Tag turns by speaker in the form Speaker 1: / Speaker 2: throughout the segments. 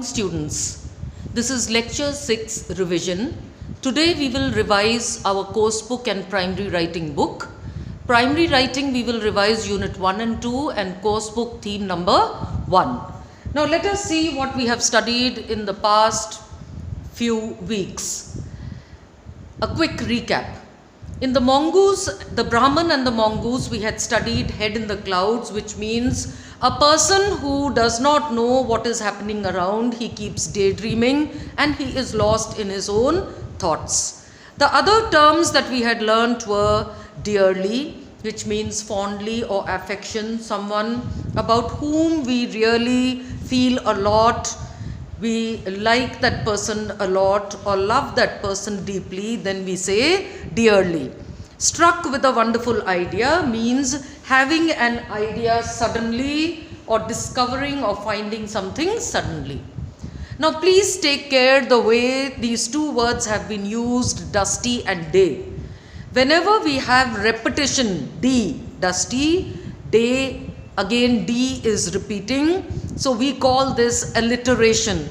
Speaker 1: students. This is lecture 6 revision. Today we will revise our course book and primary writing book. Primary writing we will revise unit 1 and 2 and course book theme number 1. Now let us see what we have studied in the past few weeks. A quick recap. In the mongoose, the Brahman and the mongoose, we had studied head in the clouds, which means a person who does not know what is happening around, he keeps daydreaming and he is lost in his own thoughts. The other terms that we had learnt were dearly, which means fondly or affection, someone about whom we really feel a lot, we like that person a lot or love that person deeply, then we say dearly. Struck with a wonderful idea means having an idea suddenly or discovering or finding something suddenly. Now please take care the way these two words have been used, dusty and day. Whenever we have repetition, D, dusty, day, again D is repeating. So we call this alliteration.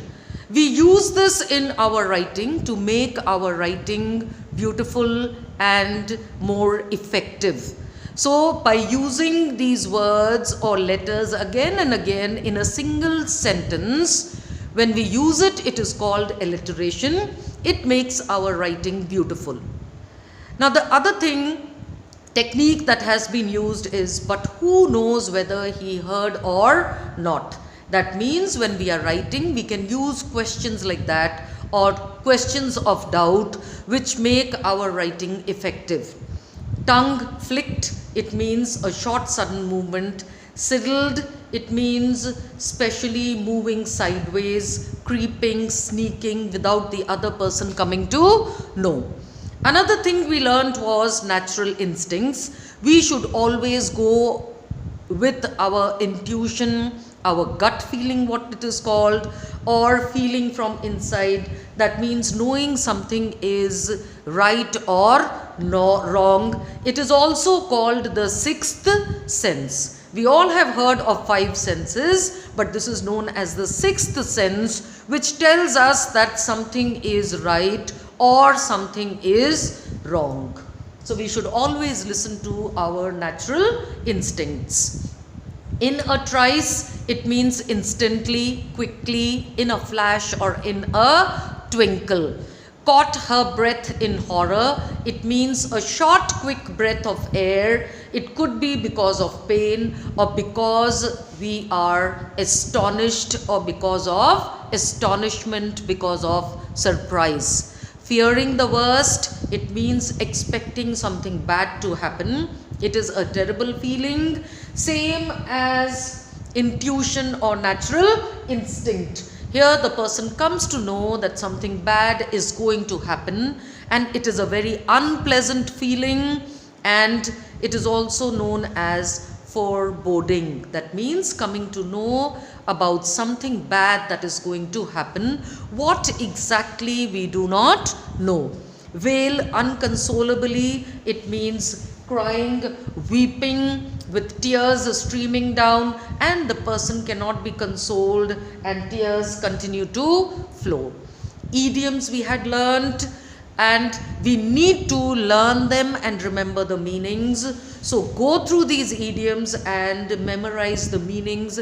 Speaker 1: We use this in our writing to make our writing beautiful and more effective. So by using these words or letters again and again in a single sentence, when we use it, it is called alliteration. It makes our writing beautiful. Now the other technique that has been used is, but who knows whether he heard or not. That means when we are writing, we can use questions like that or questions of doubt which make our writing effective. Tongue flicked, it means a short sudden movement. Sidled, it means specially moving sideways, creeping, sneaking without the other person coming to know. Another thing we learned was natural instincts. We should always go with our intuition, our gut feeling, what it is called, or feeling from inside. That means knowing something is right or wrong. It is also called the sixth sense. We all have heard of 5 senses, but this is known as the sixth sense, which tells us that something is right or something is wrong. So we should always listen to our natural instincts. In a trice, it means instantly, quickly, in a flash or in a twinkle. Caught her breath in horror, it means a short quick breath of air. It could be because of pain or because we are astonished or because of astonishment, because of surprise. Fearing the worst, it means expecting something bad to happen. It is a terrible feeling, same as intuition or natural instinct. Here the person comes to know that something bad is going to happen, and it is a very unpleasant feeling, and it is also known as foreboding. That means coming to know about something bad that is going to happen. What exactly we do not know. Wail unconsolably, it means crying, weeping with tears streaming down, and the person cannot be consoled and tears continue to flow. Idioms we had learnt, and we need to learn them and remember the meanings. So go through these idioms and memorize the meanings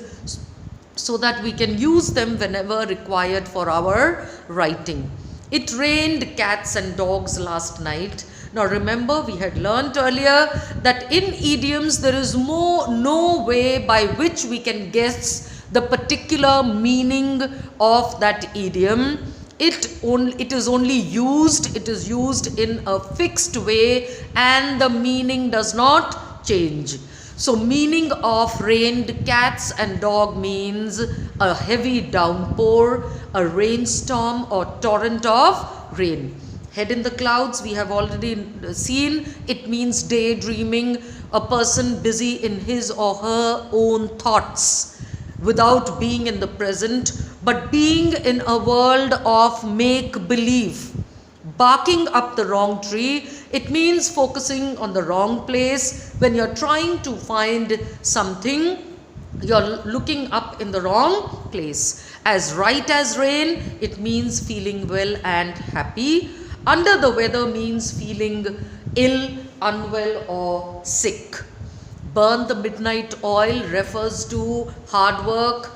Speaker 1: so that we can use them whenever required for our writing. It rained cats and dogs last night. Now remember, we had learnt earlier that in idioms there is no way by which we can guess the particular meaning of that idiom. It is used in a fixed way and the meaning does not change. So meaning of rained cats and dog means a heavy downpour, a rainstorm or torrent of rain. Head in the clouds, we have already seen, it means daydreaming, a person busy in his or her own thoughts without being in the present, but being in a world of make-believe. Barking up the wrong tree, it means focusing on the wrong place. When you're trying to find something, you're looking up in the wrong place. As right as rain, it means feeling well and happy. Under the weather means feeling ill, unwell or sick. Burn the midnight oil refers to hard work,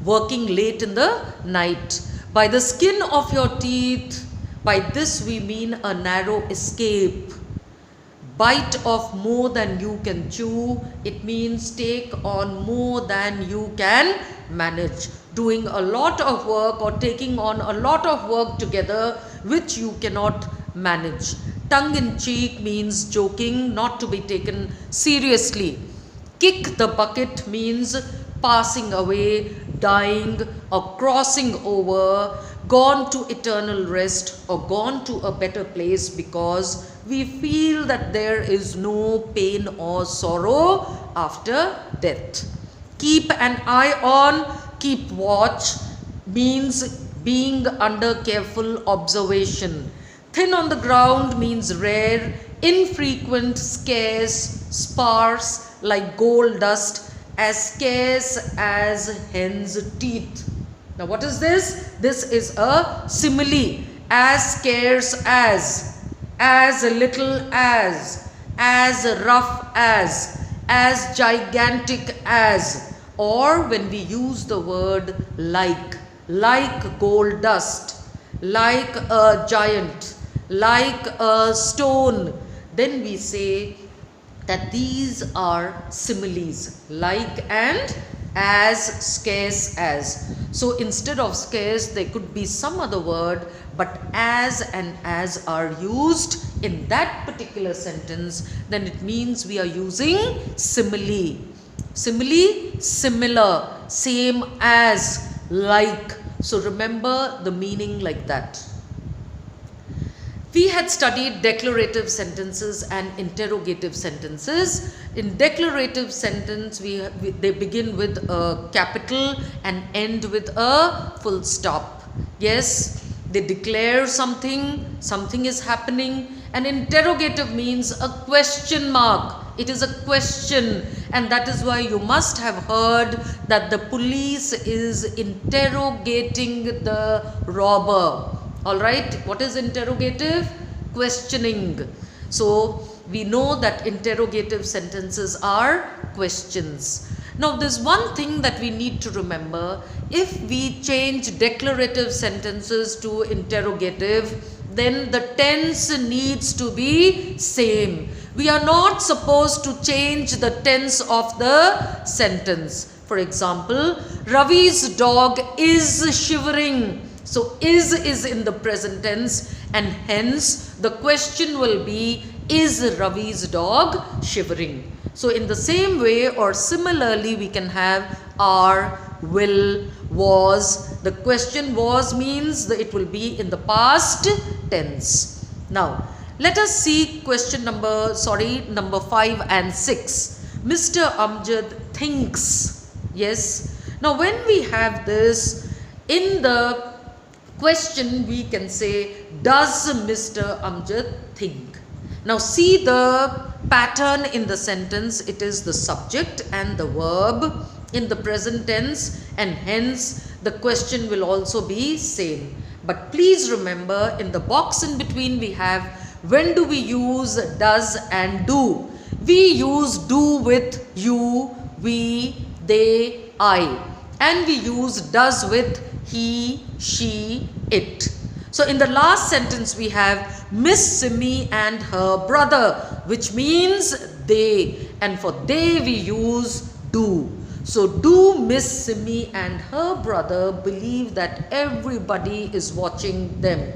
Speaker 1: working late in the night. By the skin of your teeth, by this we mean a narrow escape. Bite off more than you can chew, it means take on more than you can manage. Doing a lot of work or taking on a lot of work together which you cannot manage. Tongue in cheek means joking, not to be taken seriously. Kick the bucket means passing away, dying or crossing over, gone to eternal rest or gone to a better place because we feel that there is no pain or sorrow after death. Keep an eye on, keep watch means being under careful observation. Thin on the ground means rare, infrequent, scarce, sparse, like gold dust, as scarce as hen's teeth. Now what is this? This is a simile. As scarce as little as rough as gigantic as, or when we use the word like gold dust, like a giant, like a stone, then we say that these are similes, like and as, scarce as. So instead of scarce, there could be some other word, but as and as are used in that particular sentence, then it means we are using simile. Simile, similar, same as, like. So remember the meaning like that. We had studied declarative sentences and interrogative sentences. In declarative sentence, they begin with a capital and end with a full stop. Yes, they declare something, something is happening. And interrogative means a question mark. It is a question, and that is why you must have heard that the police is interrogating the robber. Alright, what is interrogative? Questioning. So we know that interrogative sentences are questions. Now there's one thing that we need to remember. If we change declarative sentences to interrogative, then the tense needs to be same. We are not supposed to change the tense of the sentence. For example, Ravi's dog is shivering. So is in the present tense, and hence the question will be, is Ravi's dog shivering? So in the same way or similarly, we can have are, will, was. The question was means that it will be in the past tense. Now let us see question number 5 and 6. Mr. Amjad thinks. Yes. Now when we have this in the question, we can say, does Mr. Amjad think? Now see the pattern in the sentence. It is the subject and the verb in the present tense, and hence the question will also be same. But please remember, in the box in between we have, when do we use does and do? We use do with you, we, they, I, and we use does with he, she, it. So in the last sentence we have Miss Simi and her brother, which means they, and for they we use do. So do Miss Simi and her brother believe that everybody is watching them?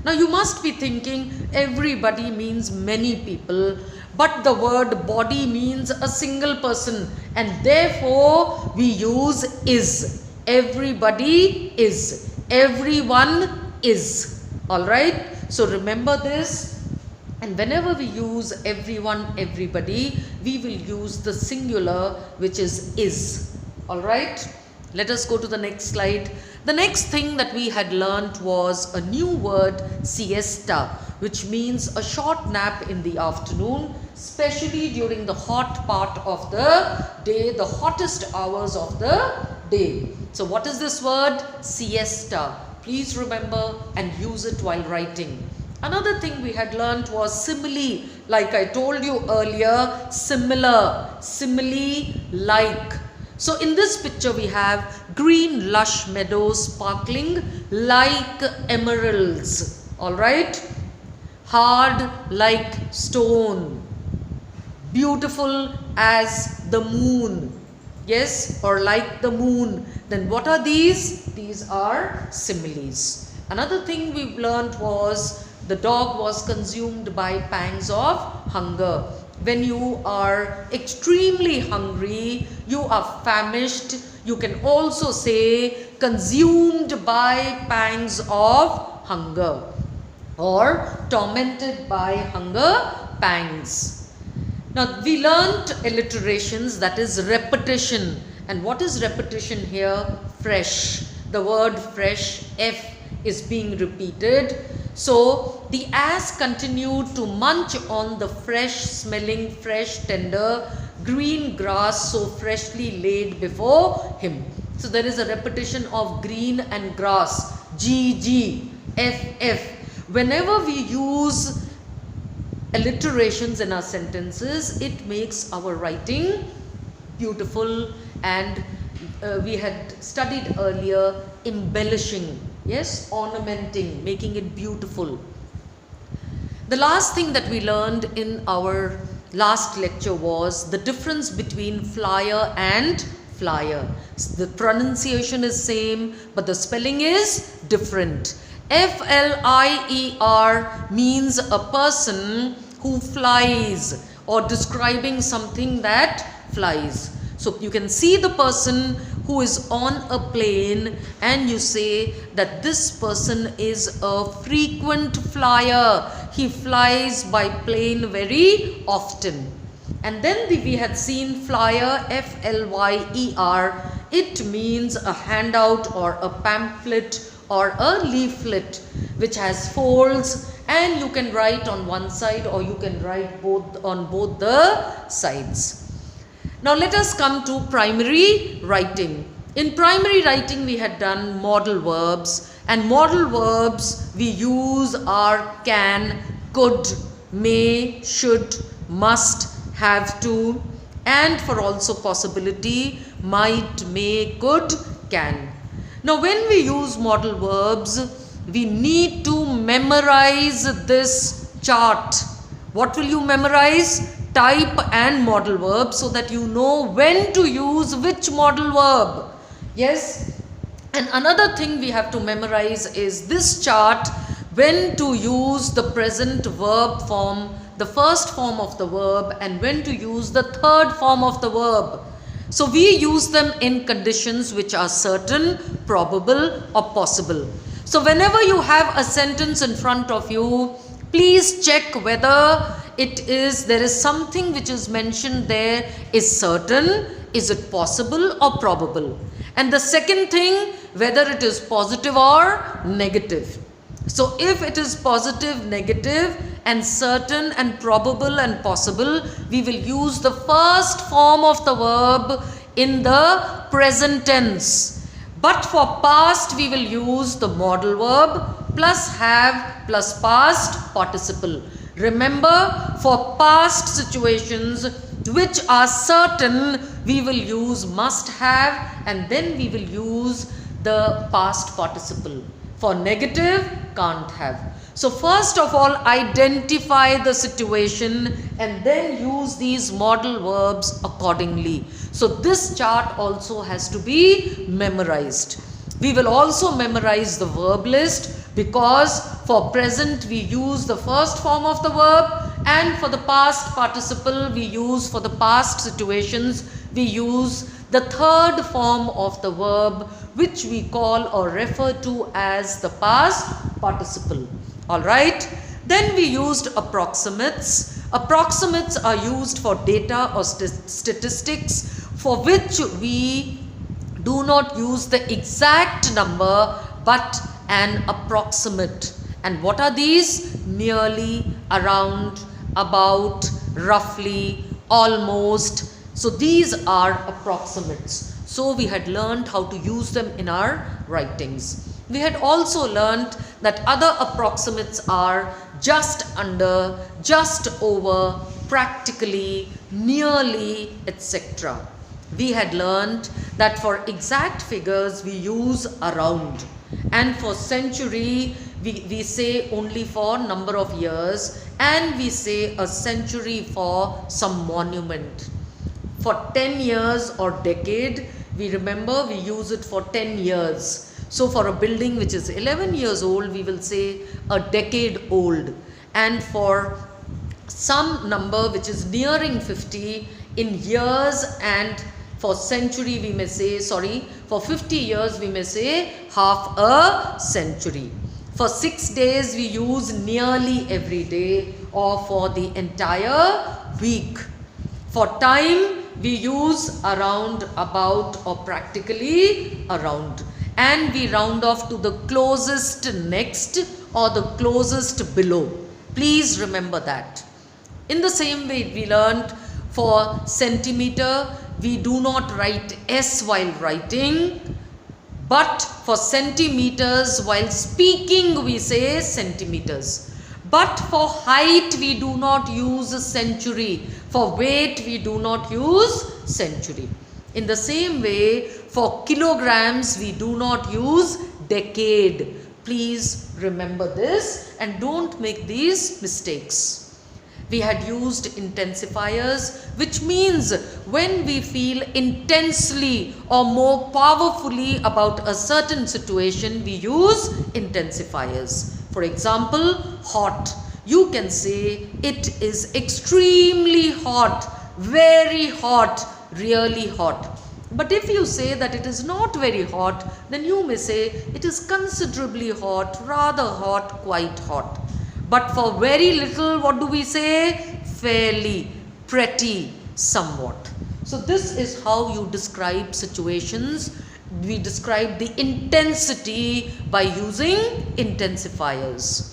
Speaker 1: Now you must be thinking everybody means many people, but the word body means a single person, and therefore we use is. Everybody is, everyone is. Alright, so remember this, and whenever we use everyone, everybody, we will use the singular, which is. Alright, let us go to the next slide. The next thing that we had learnt was a new word, siesta, which means a short nap in the afternoon, especially during the hot part of the day, the hottest hours of the day. So what is this word? Siesta. Please remember and use it while writing. Another thing we had learnt was simile. Like I told you earlier, similar, simile, like. So in this picture we have green lush meadows sparkling like emeralds. Alright? Hard like stone. Beautiful as the moon. Yes, or like the moon. Then what are these? These are similes. Another thing we've learned was the dog was consumed by pangs of hunger. When you are extremely hungry, you are famished. You can also say consumed by pangs of hunger or tormented by hunger pangs. Now we learnt alliterations, that is repetition. And what is repetition here? Fresh. The word fresh, F, is being repeated. So the ass continued to munch on the fresh smelling, fresh, tender, green grass so freshly laid before him. So there is a repetition of green and grass. G, G, F, F. Whenever we use alliterations in our sentences, it makes our writing beautiful, and we had studied earlier embellishing, yes, ornamenting, making it beautiful. The last thing that we learned in our last lecture was the difference between flyer and flyer. The pronunciation is same, but the spelling is different. F-L-I-E-R means a person who flies, or describing something that flies. So you can see the person who is on a plane and you say that this person is a frequent flyer. He flies by plane very often. And then we had seen flyer, F-L-Y-E-R. It means a handout or a pamphlet or a leaflet which has folds, and you can write on one side or you can write on both the sides. Now let us come to primary writing. In primary writing we had done modal verbs, and modal verbs we use are can, could, may, should, must, have to, and for also possibility, might, may, could, can. Now when we use modal verbs, we need to memorize this chart. What will you memorize? Type and modal verb, so that you know when to use which modal verb. Yes. And another thing we have to memorize is this chart, when to use the present verb form, the first form of the verb, and when to use the third form of the verb. So we use them in conditions which are certain, probable, or possible. So whenever you have a sentence in front of you, please check whether there is something which is mentioned there is certain, is it possible or probable. And the second thing, whether it is positive or negative. So if it is positive, negative, and certain and probable and possible, we will use the first form of the verb in the present tense. But for past, we will use the modal verb plus have plus past participle. Remember, for past situations which are certain, we will use must have, and then we will use the past participle. For negative, can't have. So first of all, identify the situation and then use these modal verbs accordingly. So this chart also has to be memorized. We will also memorize the verb list, because for present we use the first form of the verb, and for the past participle we use, for the past situations we use the third form of the verb, which we call or refer to as the past participle. Alright, then we used approximates. Approximates are used for data or statistics for which we do not use the exact number but an approximate. And what are these? Nearly, around, about, roughly, almost. So these are approximates. So we had learned how to use them in our writings. We had also learned that other approximates are just under, just over, practically, nearly, etc. We had learned that for exact figures we use around, and for century we say only for number of years, and we say a century for some monument. For 10 years or decade, we remember we use it for 10 years. So for a building which is 11 years old, we will say a decade old. And for some number which is nearing 50 in years, and for century we may say, for 50 years we may say half a century. For 6 days we use nearly every day, or for the entire week. For time we use around, about, or practically around. And we round off to the closest next or the closest below. Please remember that. In the same way we learned for centimeter, we do not write S while writing, but for centimeters while speaking we say centimeters. But for height we do not use century. For weight we do not use century. In the same way, for kilograms we do not use decade. Please remember this and don't make these mistakes. We had used intensifiers, which means when we feel intensely or more powerfully about a certain situation, we use intensifiers. For example, hot. You can say it is extremely hot, very hot, really hot. But if you say that it is not very hot, then you may say it is considerably hot, rather hot, quite hot. But for very little, what do we say? Fairly, pretty, somewhat. So this is how you describe situations. We describe the intensity by using intensifiers.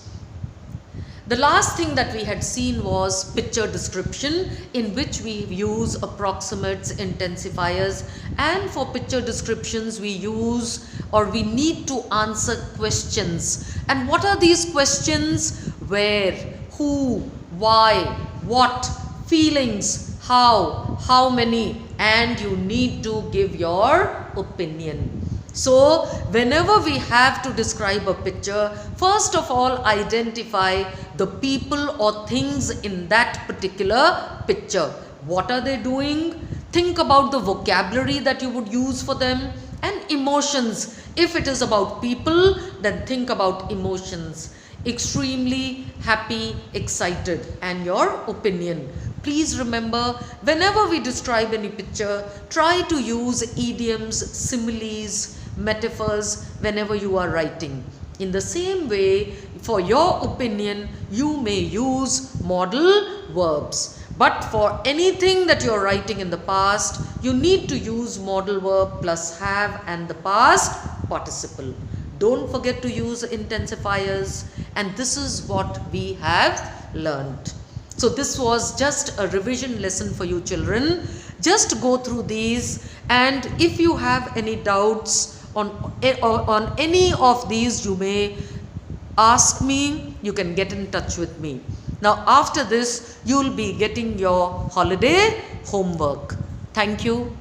Speaker 1: The last thing that we had seen was picture description, in which we use approximates, intensifiers, and for picture descriptions we use, or we need to answer questions. And what are these questions? Where, who, why, what, feelings, how many, and you need to give your opinion. So whenever we have to describe a picture, first of all identify the people or things in that particular picture. What are they doing? Think about the vocabulary that you would use for them, and emotions. If it is about people, then think about emotions. Extremely happy, excited, and your opinion. Please remember, whenever we describe any picture, try to use idioms, similes, metaphors whenever you are writing. In the same way, for your opinion, you may use modal verbs. But for anything that you are writing in the past, you need to use modal verb plus have and the past participle. Don't forget to use intensifiers, and this is what we have learned. So this was just a revision lesson for you children. Just go through these, and if you have any doubts on any of these, you may ask me, you can get in touch with me. Now after this, you will be getting your holiday homework. Thank you.